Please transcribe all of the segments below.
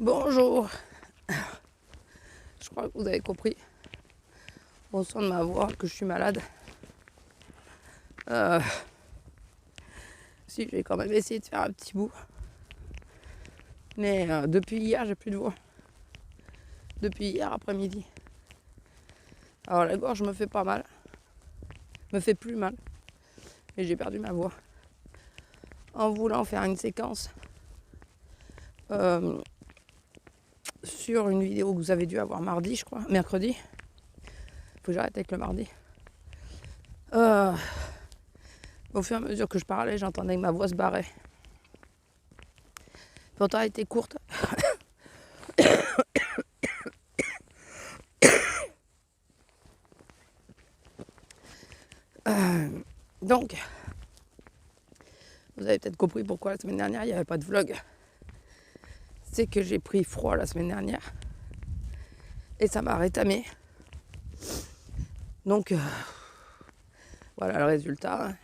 Bonjour. Je crois que vous avez compris au son de ma voix que je suis malade. Si, j'ai quand même essayé de faire un petit bout. Mais depuis hier, j'ai plus de voix. Depuis hier après-midi. Alors la gorge me fait pas mal. Me fait plus mal. Mais j'ai perdu ma voix. En voulant faire une séquence sur une vidéo que vous avez dû avoir mardi, je crois. Mercredi. Faut que j'arrête avec le mardi. Au fur et à mesure que je parlais, j'entendais que ma voix se barrait. Pourtant, elle était courte. Donc, vous avez peut-être compris pourquoi la semaine dernière, il n'y avait pas de vlog. C'est que j'ai pris froid la semaine dernière. Et ça m'a rétamé. Donc, voilà le résultat.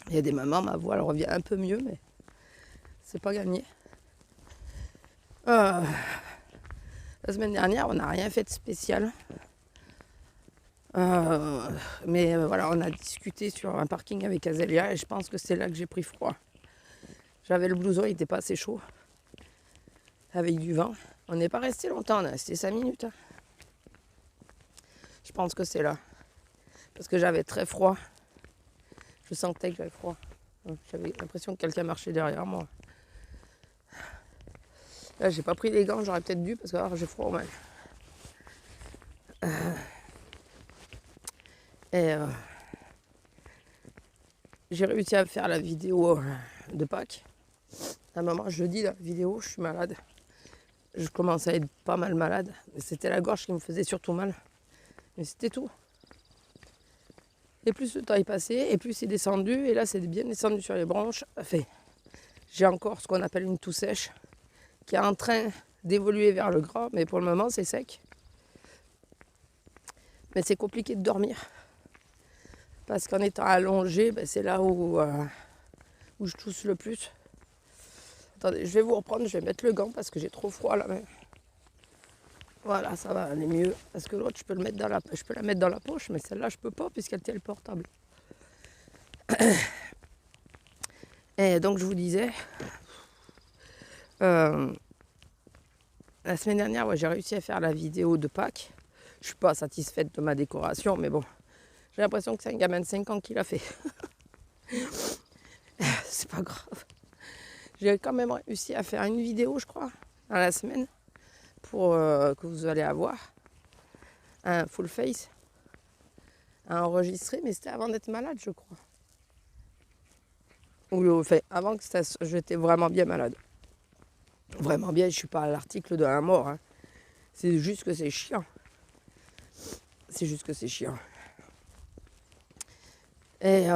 Il y a des moments, ma voix, elle revient un peu mieux, mais c'est pas gagné. La semaine dernière, on n'a rien fait de spécial. Mais voilà, on a discuté sur un parking avec Azélia et je pense que c'est là que j'ai pris froid. J'avais le blouson, il n'était pas assez chaud. Avec du vent. On n'est pas resté longtemps, on est resté 5 minutes. Hein. Je pense que c'est là. Parce que j'avais très froid. Je sentais que j'avais froid. J'avais l'impression que quelqu'un marchait derrière moi. Là, j'ai pas pris les gants, j'aurais peut-être dû parce que j'ai froid au mal. J'ai réussi à faire la vidéo de Pâques. À un moment, je dis la vidéo, je suis malade. Je commençais à être pas mal malade. C'était la gorge qui me faisait surtout mal. Mais c'était tout. Et plus le temps est passé, et plus c'est descendu. Et là, c'est bien descendu sur les bronches. Enfin, j'ai encore ce qu'on appelle une toux sèche qui est en train d'évoluer vers le gras. Mais pour le moment, c'est sec. Mais c'est compliqué de dormir. Parce qu'en étant allongé, c'est là où je tousse le plus. Attendez, je vais vous reprendre, je vais mettre le gant parce que j'ai trop froid là. Voilà, ça va aller mieux. Parce que l'autre, je peux la mettre dans la poche, mais celle-là, je peux pas puisqu'elle tient le portable. Et donc, je vous disais, la semaine dernière, j'ai réussi à faire la vidéo de Pâques. Je suis pas satisfaite de ma décoration, mais bon, j'ai l'impression que c'est un gamin de 5 ans qui l'a fait. C'est pas grave. J'ai quand même réussi à faire une vidéo, je crois, dans la semaine, pour que vous allez avoir un full face à enregistrer, mais c'était avant d'être malade, je crois. Ou enfin, avant que j'étais vraiment bien malade. Vraiment bien, je suis pas à l'article de la mort. Hein. C'est juste que c'est chiant. C'est juste que c'est chiant. Et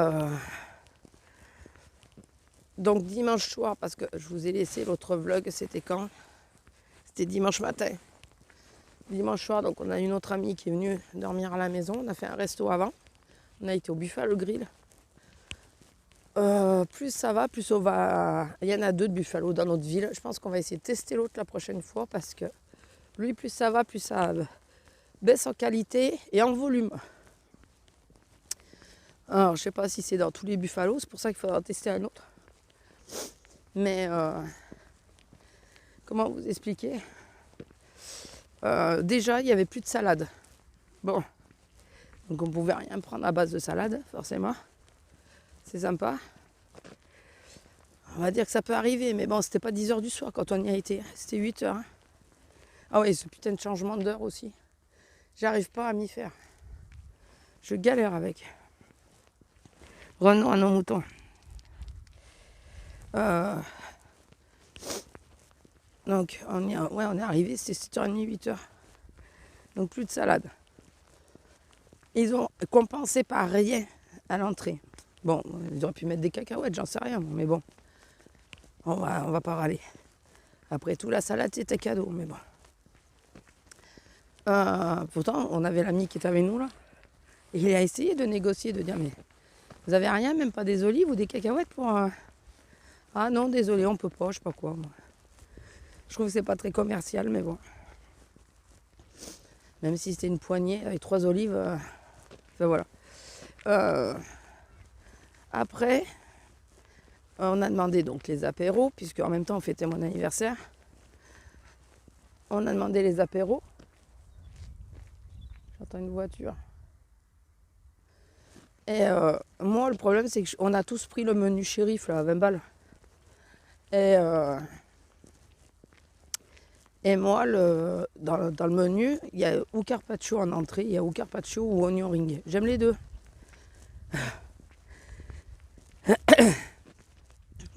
donc dimanche soir, parce que je vous ai laissé l'autre vlog, c'était quand? C'était dimanche matin. Dimanche soir, donc on a une autre amie qui est venue dormir à la maison. On a fait un resto avant. On a été au Buffalo Grill. Plus ça va, plus on va... Il y en a 2 de Buffalo dans notre ville. Je pense qu'on va essayer de tester l'autre la prochaine fois parce que lui, plus ça va, plus ça baisse en qualité et en volume. Alors, je sais pas si c'est dans tous les Buffalo, c'est pour ça qu'il faudra tester un autre. Mais comment vous expliquer? Déjà, il n'y avait plus de salade. Bon, donc on ne pouvait rien prendre à base de salade, forcément. C'est sympa. On va dire que ça peut arriver, mais bon, c'était pas 10h du soir quand on y a été. C'était 8h. Hein. Ah oui, ce putain de changement d'heure aussi. J'arrive pas à m'y faire. Je galère avec. Revenons à nos moutons. Donc, on est arrivé, c'était 7h30, 8h. Donc, plus de salade. Ils ont compensé par rien à l'entrée. Bon, ils auraient pu mettre des cacahuètes, j'en sais rien, mais bon. On va pas râler. Après tout, la salade, c'était cadeau, mais bon. Pourtant, on avait l'ami qui était avec nous, là. Et il a essayé de négocier, de dire, mais vous avez rien, même pas des olives ou des cacahuètes pour... Ah non, désolé, on peut pas, je sais pas quoi. Moi. Je trouve que c'est pas très commercial, mais bon. Même si c'était une poignée avec 3 olives, enfin voilà. Après, on a demandé donc les apéros, puisque en même temps on fêtait mon anniversaire. On a demandé les apéros. J'entends une voiture. Et moi, le problème, c'est qu'on a tous pris le menu shérif, là, à 20 balles. Et moi, dans le menu, il y a ou carpaccio en entrée, il y a ou carpaccio ou oignon ring. J'aime les deux.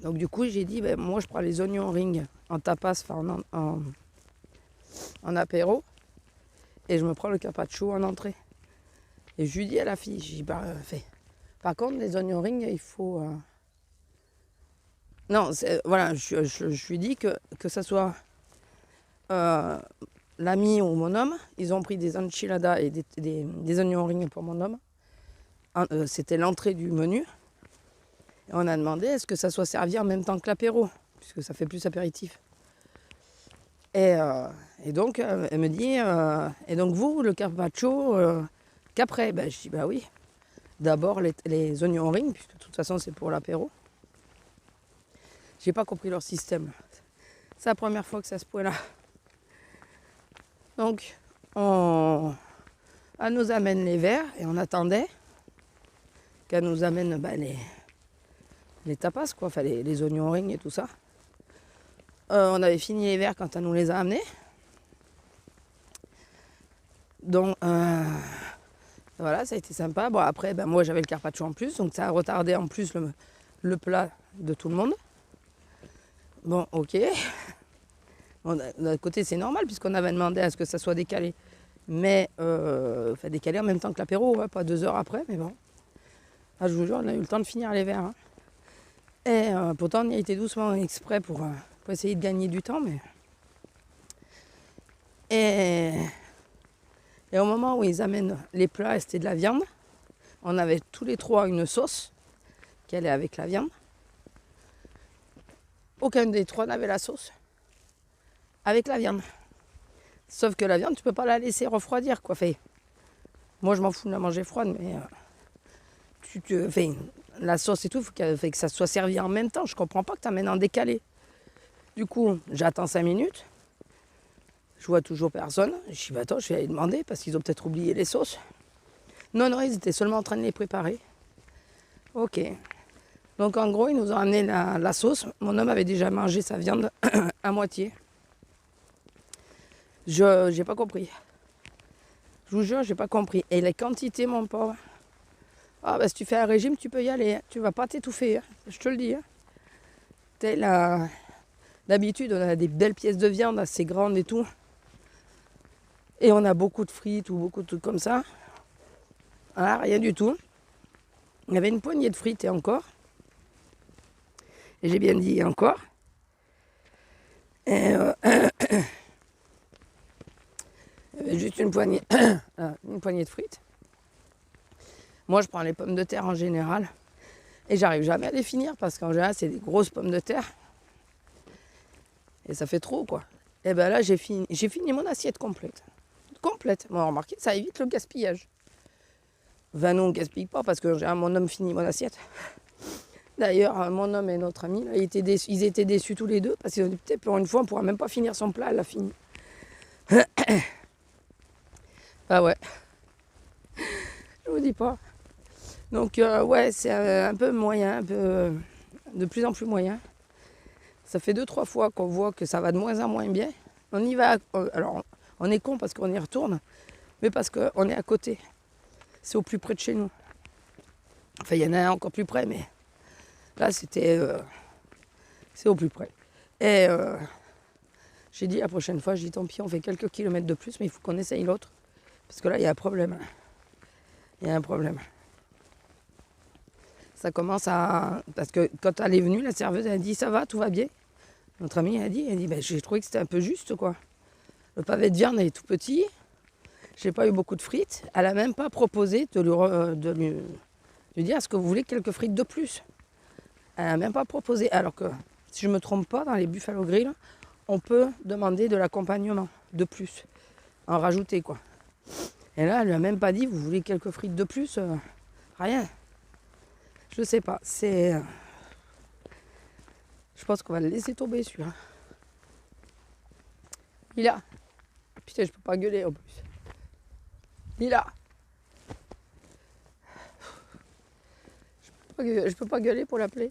Donc du coup, j'ai dit, ben, moi, je prends les oignons ring en tapas, enfin en apéro. Et je me prends le carpaccio en entrée. Et je lui dis à la fille, j'ai dit, bah, par contre, les oignons ring, il faut... Non, voilà, je lui dis que ça soit l'ami ou mon homme, ils ont pris des enchiladas et des oignons ring pour mon homme. C'était l'entrée du menu. Et on a demandé est-ce que ça soit servi en même temps que l'apéro, puisque ça fait plus apéritif. Et donc, elle me dit, et donc vous, le carpaccio, qu'après ben, je dis, bah oui, d'abord les oignons ring, puisque de toute façon c'est pour l'apéro. J'ai pas compris leur système. C'est la première fois que ça se point là. Donc, elle nous amène les verres et on attendait qu'elle nous amène les tapas, quoi, enfin les oignons ring et tout ça. On avait fini les verres quand elle nous les a amenés. Donc, voilà, ça a été sympa. Bon, après, ben, moi j'avais le carpaccio en plus, donc ça a retardé en plus le plat de tout le monde. Bon, ok. Bon, d'un côté, c'est normal, puisqu'on avait demandé à ce que ça soit décalé. Mais, enfin, décalé en même temps que l'apéro, ouais, pas 2 heures après, mais bon. Ah, je vous jure, on a eu le temps de finir les verres. Hein. Et pourtant, on y a été doucement exprès pour essayer de gagner du temps, mais... Et au moment où ils amènent les plats, c'était de la viande. On avait tous les trois une sauce qui allait avec la viande. Aucun des trois n'avait la sauce avec la viande. Sauf que la viande, tu peux pas la laisser refroidir, quoi. Fait, moi, je m'en fous de la manger froide, mais la sauce et tout, il faut que ça soit servi en même temps. Je comprends pas que tu amènes en décalé. Du coup, j'attends 5 minutes. Je vois toujours personne. Je dis, bah attends, je vais aller demander parce qu'ils ont peut-être oublié les sauces. Non, ils étaient seulement en train de les préparer. Ok. Donc en gros, ils nous ont amené la sauce. Mon homme avait déjà mangé sa viande à moitié. Je n'ai pas compris. Je vous jure, j'ai pas compris. Et les quantités, mon pauvre. Ah bah si tu fais un régime, tu peux y aller. Hein. Tu vas pas t'étouffer. Hein. Je te le dis. Hein. D'habitude, on a des belles pièces de viande assez grandes et tout. Et on a beaucoup de frites ou beaucoup de trucs comme ça. Ah, rien du tout. Il y avait une poignée de frites et encore. Et j'ai bien dit encore. Et juste une poignée de frites. Moi, je prends les pommes de terre en général. Et j'arrive jamais à les finir parce qu'en général, c'est des grosses pommes de terre. Et ça fait trop, quoi. Et ben là, j'ai fini mon assiette complète. Complète. Bon, remarquez, ça évite le gaspillage. Enfin, non, on ne gaspille pas parce que mon homme finit mon assiette. D'ailleurs, mon homme et notre ami, là, ils étaient déçus tous les deux parce qu'ils ont dit peut-être pour une fois, on ne pourra même pas finir son plat, elle a fini. Ah ouais. Je vous dis pas. Donc, ouais, c'est un peu moyen, de plus en plus moyen. Ça fait 2-3 fois qu'on voit que ça va de moins en moins bien. On y va, alors on est con parce qu'on y retourne, mais parce qu'on est à côté. C'est au plus près de chez nous. Enfin, il y en a un encore plus près, mais là, c'est au plus près. Et j'ai dit la prochaine fois, j'ai dit tant pis, on fait quelques kilomètres de plus, mais il faut qu'on essaye l'autre. Parce que là, il y a un problème. Il y a un problème. Ça commence à... Parce que quand elle est venue, la serveuse, elle a dit, ça va, tout va bien. Notre amie a dit, ben, j'ai trouvé que c'était un peu juste, quoi. Le pavé de viande est tout petit. J'ai pas eu beaucoup de frites. Elle a même pas proposé de lui dire, est-ce que vous voulez quelques frites de plus? Elle a même pas proposé. Alors que, si je me trompe pas, dans les Buffalo Grill, on peut demander de l'accompagnement de plus, en rajouter quoi. Et là, elle lui a même pas dit, vous voulez quelques frites de plus rien. Je sais pas, je pense qu'on va le laisser tomber celui-là. Lila. Putain, je peux pas gueuler en plus. Lila. Je peux pas gueuler pour l'appeler.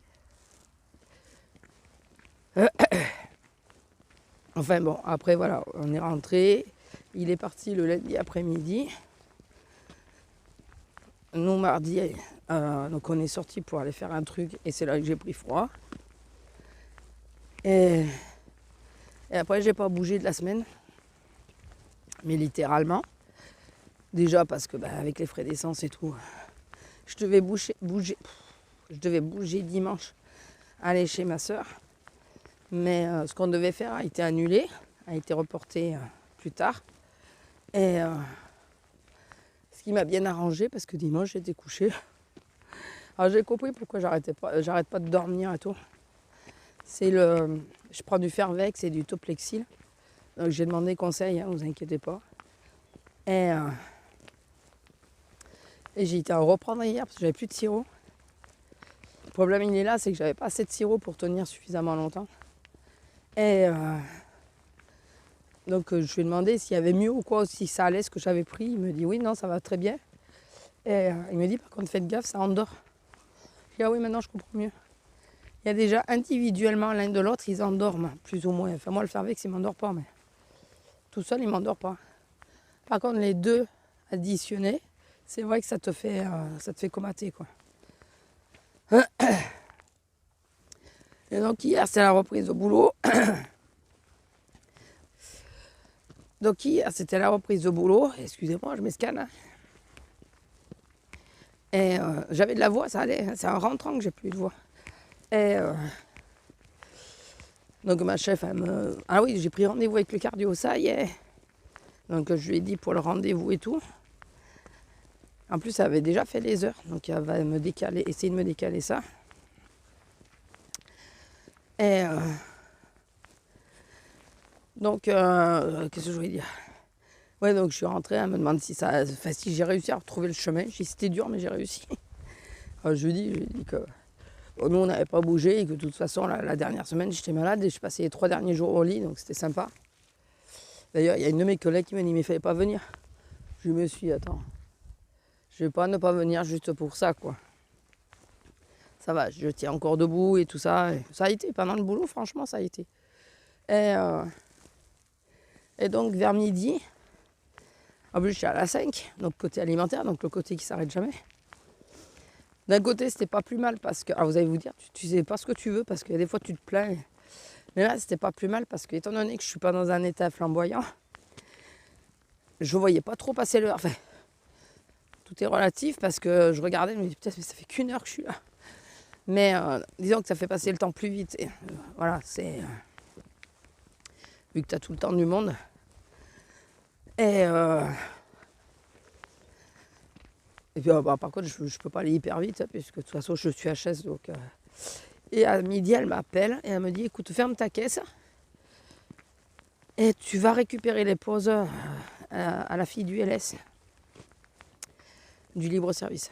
Enfin bon, après voilà, on est rentré. Il est parti le lundi après-midi. Nous, mardi, donc on est sorti pour aller faire un truc et c'est là que j'ai pris froid. Et après, j'ai pas bougé de la semaine. Mais littéralement. Déjà parce que avec les frais d'essence et tout, je devais bouger dimanche, aller chez ma soeur. Mais ce qu'on devait faire a été annulé, a été reporté plus tard. Et ce qui m'a bien arrangé parce que dimanche j'étais couchée. Alors j'ai compris pourquoi j'arrête pas de dormir et tout. Je prends du Fervex et du Toplexil. Donc j'ai demandé conseil, hein, vous inquiétez pas. Et j'ai été en reprendre hier parce que j'avais plus de sirop. Le problème il est là, c'est que j'avais pas assez de sirop pour tenir suffisamment longtemps. Et donc je lui ai demandé s'il y avait mieux ou quoi, si ça allait ce que j'avais pris. Il me dit oui, non, ça va très bien. Et il me dit par contre faites gaffe, ça endort. Je dis ah oui, maintenant je comprends mieux. Il y a déjà individuellement l'un de l'autre, ils endorment plus ou moins. Enfin moi le Fervex il m'endort pas, mais tout seul il m'endort pas. Par contre les deux additionnés, c'est vrai que ça te fait comater quoi. Et donc hier c'était la reprise au boulot. Donc hier c'était la reprise de boulot. Excusez-moi, je m'escane. Hein. Et j'avais de la voix, ça allait. C'est en rentrant que j'ai plus de voix. Et donc ma chef, elle me... Ah oui, j'ai pris rendez-vous avec le cardio, ça y est. Donc je lui ai dit pour le rendez-vous et tout. En plus, ça avait déjà fait les heures. Donc elle va essayer de me décaler ça. Et donc, qu'est-ce que je voulais dire? Ouais, donc je suis rentrée, elle me demande si j'ai réussi à retrouver le chemin. J'ai dit c'était dur, mais j'ai réussi. Alors, je lui ai dit que nous, on n'avait pas bougé et que de toute façon, la dernière semaine, j'étais malade et je passais les 3 derniers jours au lit, donc c'était sympa. D'ailleurs, il y a une de mes collègues qui m'a dit mais il fallait pas venir. Je me suis dit, attends, je vais pas ne pas venir juste pour ça, quoi. Ça va, je tiens encore debout et tout ça. Et ça a été, pendant le boulot, franchement, ça a été. Et donc, vers midi, en plus, je suis à la 5, donc côté alimentaire, donc le côté qui s'arrête jamais. D'un côté, c'était pas plus mal parce que, alors vous allez vous dire, tu sais pas ce que tu veux parce que des fois tu te plains. Mais là, c'était pas plus mal parce que, étant donné que je suis pas dans un état flamboyant, je voyais pas trop passer l'heure. Enfin, tout est relatif parce que je regardais, je me dis, putain, mais ça fait qu'1 heure que je suis là. Mais disons que ça fait passer le temps plus vite. Et, voilà, c'est. Vu que tu as tout le temps du monde. Et puis par contre, je ne peux pas aller hyper vite, puisque de toute façon, je suis HS. Donc, Et à midi, elle m'appelle et elle me dit, écoute, ferme ta caisse. Et tu vas récupérer les pauses à la fille du LS, du libre-service.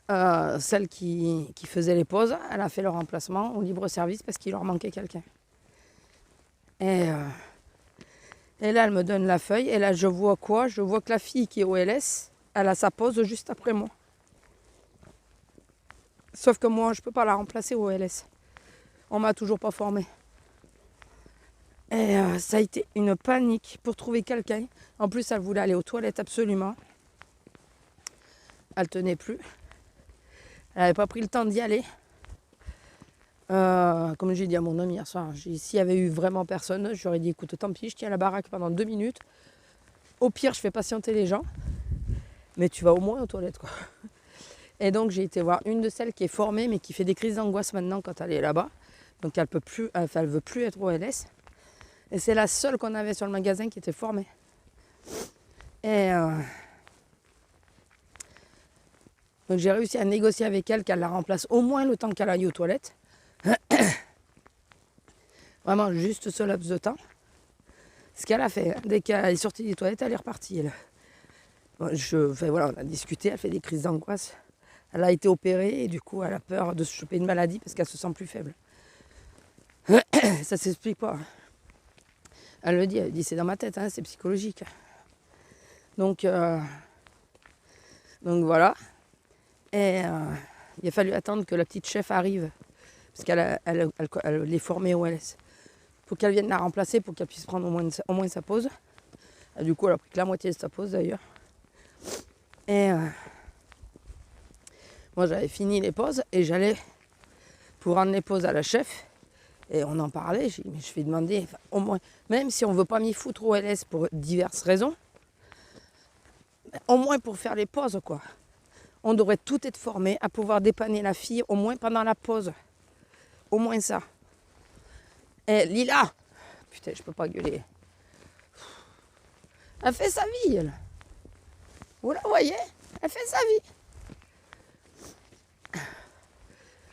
Celle qui faisait les pauses, elle a fait le remplacement au libre-service parce qu'il leur manquait quelqu'un. Et là, elle me donne la feuille. Et là, je vois quoi? Je vois que la fille qui est au LS, elle a sa pause juste après moi. Sauf que moi, je ne peux pas la remplacer au LS. On m'a toujours pas formée. Et ça a été une panique pour trouver quelqu'un. En plus, elle voulait aller aux toilettes absolument. Elle tenait plus. Elle n'avait pas pris le temps d'y aller. Comme j'ai dit à mon homme hier soir, s'il y avait eu vraiment personne, j'aurais dit écoute, tant pis, je tiens la baraque pendant 2 minutes. Au pire, je fais patienter les gens. Mais tu vas au moins aux toilettes, quoi. Et donc, j'ai été voir une de celles qui est formée, mais qui fait des crises d'angoisse maintenant quand elle est là-bas. Donc, elle veut plus être au LS. Et c'est la seule qu'on avait sur le magasin qui était formée. Et donc, j'ai réussi à négocier avec elle qu'elle la remplace au moins le temps qu'elle aille aux toilettes. Vraiment, juste ce laps de temps. Ce qu'elle a fait, hein. Dès qu'elle est sortie des toilettes, elle est repartie. Elle. Bon, voilà, on a discuté, elle fait des crises d'angoisse. Elle a été opérée et du coup, elle a peur de se choper une maladie parce qu'elle se sent plus faible. Ça s'explique pas. Elle dit c'est dans ma tête, hein, c'est psychologique. Donc voilà. Et il a fallu attendre que la petite chef arrive parce qu'elle est formée au LS. Pour qu'elle vienne la remplacer, pour qu'elle puisse prendre au moins sa pause. Et du coup, elle a pris que la moitié de sa pause d'ailleurs. Et moi, j'avais fini les pauses et j'allais pour rendre les pauses à la chef. Et on en parlait, j'ai dit, mais je vais demander, au moins, même si on ne veut pas m'y foutre au LS pour diverses raisons, au moins pour faire les pauses, quoi. On devrait tout être formé à pouvoir dépanner la fille, au moins pendant la pause. Au moins ça. Et Lila, putain, je peux pas gueuler. Elle fait sa vie, elle. Vous la voyez? Elle fait sa vie.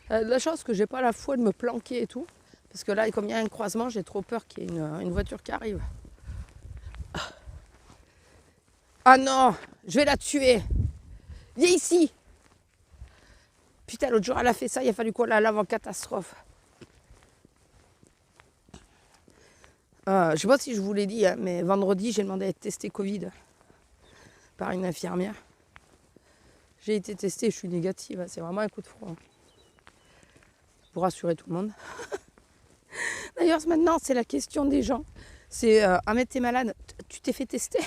La chance que j'ai pas la foi de me planquer et tout. Parce que là, comme il y a un croisement, j'ai trop peur qu'il y ait une voiture qui arrive. Ah non, je vais la tuer. Viens ici. Putain, l'autre jour, elle a fait ça, il a fallu qu'on la lave en catastrophe. Je sais pas si je vous l'ai dit, hein, mais vendredi, j'ai demandé à être testée Covid par une infirmière. J'ai été testée, je suis négative. C'est vraiment un coup de froid. Pour rassurer tout le monde. D'ailleurs, maintenant, c'est la question des gens. C'est Ahmed, t'es malade, tu t'es fait tester?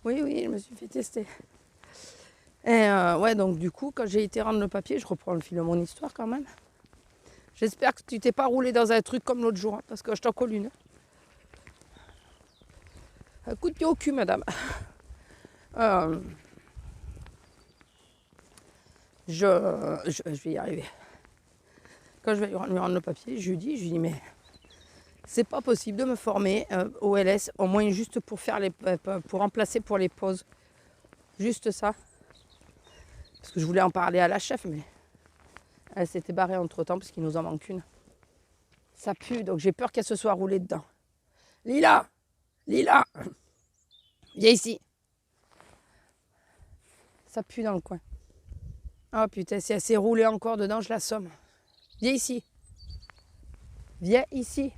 Oui, je me suis fait tester. Et ouais, donc du coup, quand j'ai été rendre le papier, je reprends le fil de mon histoire quand même. J'espère que tu t'es pas roulé dans un truc comme l'autre jour, hein, parce que je t'en colle une. Un coup de pied au cul, madame. Je vais y arriver. Quand je vais lui rendre le papier, je lui dis, mais c'est pas possible de me former au LS, au moins juste pour faire pour remplacer pour les pauses. Juste ça. Parce que je voulais en parler à la chef, mais elle s'était barrée entre temps parce qu'il nous en manque une. Ça pue, donc j'ai peur qu'elle se soit roulée dedans. Lila, viens ici. Ça pue dans le coin. Oh putain, si elle s'est roulée encore dedans, je l'assomme. Viens ici. Viens ici.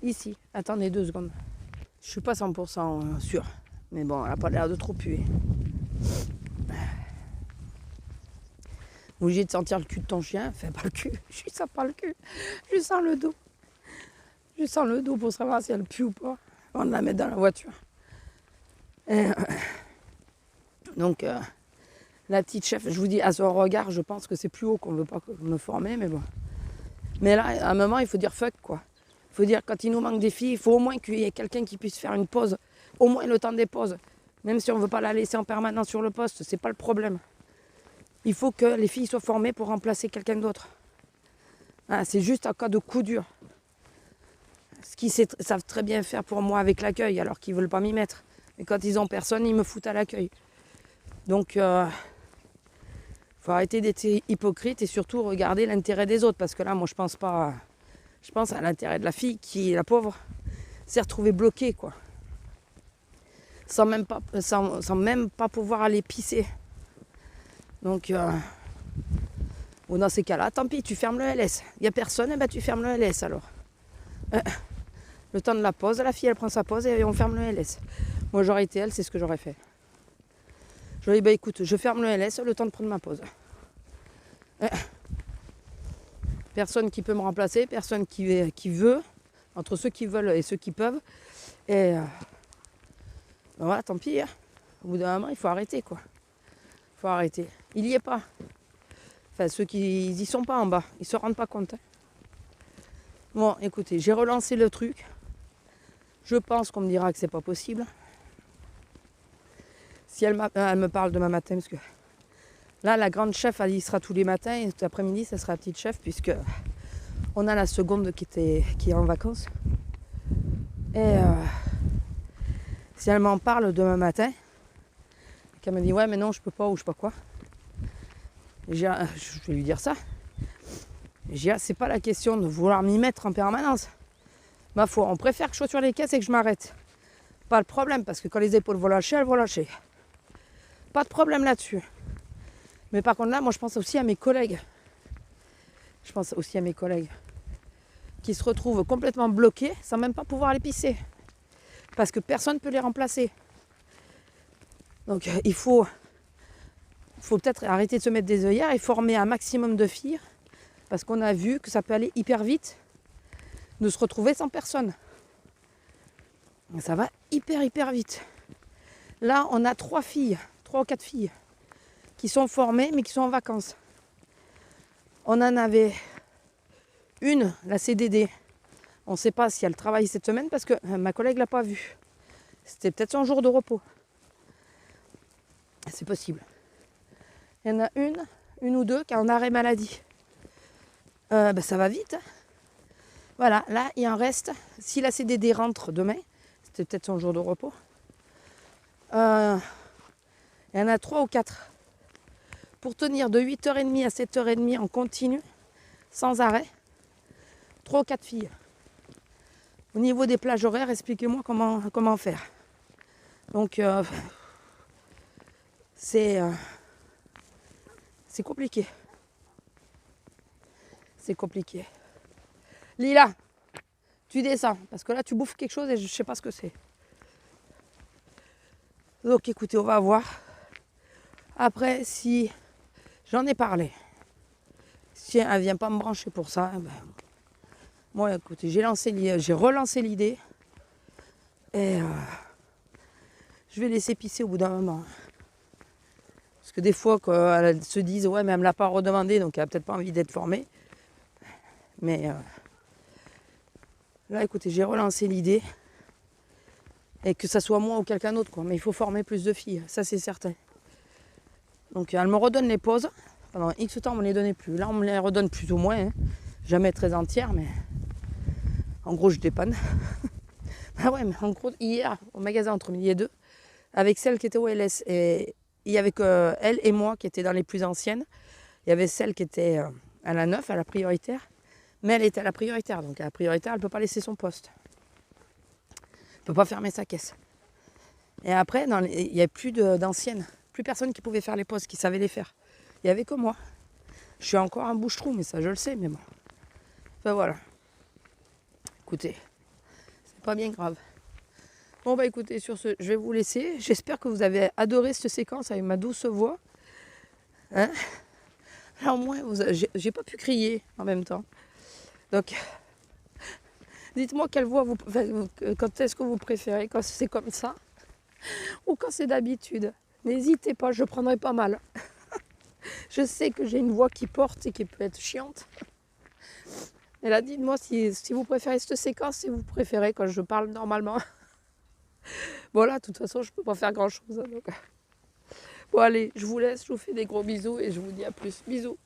Ici. Attendez 2 secondes. Je suis pas 100% sûre. Mais bon, elle n'a pas l'air de trop puer. Obligé de sentir le cul de ton chien. Enfin, pas le cul. Je sens pas le cul. Je sens le dos. Je sens le dos pour savoir si elle pue ou pas. Avant de la mettre dans la voiture. Donc, la petite chef, je vous dis, à son regard, je pense que c'est plus haut qu'on ne veut pas me former, mais bon. Mais là, à un moment, il faut dire fuck, quoi. Il faut dire, quand il nous manque des filles, il faut au moins qu'il y ait quelqu'un qui puisse faire une pause. Au moins le temps des pauses. Même si on ne veut pas la laisser en permanence sur le poste, c'est pas le problème. Il faut que les filles soient formées pour remplacer quelqu'un d'autre. Ah, c'est juste en cas de coup dur. Ce qu'ils savent très bien faire pour moi avec l'accueil, alors qu'ils ne veulent pas m'y mettre. Mais quand ils n'ont personne, ils me foutent à l'accueil. Donc, faut arrêter d'être hypocrite et surtout regarder l'intérêt des autres. Parce que là, moi, je pense pas. Je pense à l'intérêt de la fille qui, la pauvre, s'est retrouvée bloquée, quoi. Sans même pas pouvoir aller pisser. Donc, bon, dans ces cas-là, tant pis, tu fermes le LS. Il n'y a personne, et ben tu fermes le LS alors. Le temps de la pause, la fille, elle prend sa pause et on ferme le LS. Moi, j'aurais été elle, c'est ce que j'aurais fait. J'aurais dit, bah écoute, je ferme le LS, le temps de prendre ma pause. Personne qui peut me remplacer, personne qui veut, entre ceux qui veulent et ceux qui peuvent. Et ben voilà, tant pis. Hein. Au bout d'un moment, il faut arrêter, quoi. Il faut arrêter. Il n'y est pas. Enfin, ceux qui y sont pas en bas, ils se rendent pas compte. Hein. Bon, écoutez, j'ai relancé le truc. Je pense qu'on me dira que c'est pas possible. Si elle me parle demain matin, parce que là, la grande chef, elle y sera tous les matins, et cet après-midi, ça sera la petite chef, puisque on a la seconde qui est en vacances. Et si elle m'en parle demain matin, qu'elle me dit ouais, mais non, je peux pas, ou je sais pas quoi, je vais lui dire ça. C'est pas la question de vouloir m'y mettre en permanence. Ma foi, on préfère que je sois sur les caisses et que je m'arrête. Pas le problème, parce que quand les épaules vont lâcher, elles vont lâcher. Pas de problème là-dessus. Mais par contre là, moi je pense aussi à mes collègues. Je pense aussi à mes collègues qui se retrouvent complètement bloqués sans même pas pouvoir les pisser. Parce que personne ne peut les remplacer. Donc il faut peut-être arrêter de se mettre des œillères et former un maximum de filles. Parce qu'on a vu que ça peut aller hyper vite de se retrouver sans personne. Ça va hyper vite. Là, on a 3 ou 4 filles qui sont formées mais qui sont en vacances. On en avait une, la CDD. On ne sait pas si elle travaille cette semaine parce que ma collègue ne l'a pas vue. C'était peut-être son jour de repos. C'est possible. Il y en a une ou deux qui est en arrêt maladie. Ça va vite. Voilà, là, il en reste. Si la CDD rentre demain, c'était peut-être son jour de repos. Il y en a 3 ou 4. Pour tenir de 8h30 à 7h30 en continu, sans arrêt, 3 ou 4 filles. Au niveau des plages horaires, expliquez-moi comment faire. Donc, c'est compliqué. C'est compliqué. Lila, tu descends, parce que là, tu bouffes quelque chose et je ne sais pas ce que c'est. Donc, écoutez, on va voir. Après, si j'en ai parlé, si elle ne vient pas me brancher pour ça, moi, écoutez, j'ai relancé l'idée et je vais laisser pisser au bout d'un moment. Parce que des fois, quand elles se disent, ouais, mais elle ne me l'a pas redemandé, donc elle n'a peut-être pas envie d'être formée. Mais là, écoutez, j'ai relancé l'idée. Et que ça soit moi ou quelqu'un d'autre, quoi. Mais il faut former plus de filles, ça c'est certain. Donc elle me redonne les pauses. Pendant X temps, on ne me les donnait plus. Là, on me les redonne plus ou moins. Hein. Jamais très entières, mais en gros, je dépanne. Ah ouais, mais en gros, hier, au magasin entre midi et 2, avec celle qui était au LS, et il y avait que elle et moi qui étaient dans les plus anciennes. Il y avait celle qui était à la 9, à la prioritaire. Mais elle était à la prioritaire. Donc à la prioritaire, elle ne peut pas laisser son poste. Elle ne peut pas fermer sa caisse. Et après, il n'y avait plus d'anciennes. Plus personne qui pouvait faire les pauses, qui savait les faire. Il n'y avait que moi. Je suis encore un bouche-trou, mais ça je le sais, mais bon. Enfin voilà. Écoutez, c'est pas bien grave. Bon bah écoutez, sur ce, je vais vous laisser. J'espère que vous avez adoré cette séquence avec ma douce voix. Hein? Là au moins, j'ai pas pu crier en même temps. Donc, dites-moi quelle voix quand est-ce que vous préférez, quand c'est comme ça ou quand c'est d'habitude. N'hésitez pas, je prendrai pas mal. Je sais que j'ai une voix qui porte et qui peut être chiante. Et là, dites-moi si vous préférez cette séquence, si vous préférez quand je parle normalement. Bon là, de toute façon, je peux pas faire grand-chose. Donc. Bon allez, je vous laisse, je vous fais des gros bisous et je vous dis à plus. Bisous.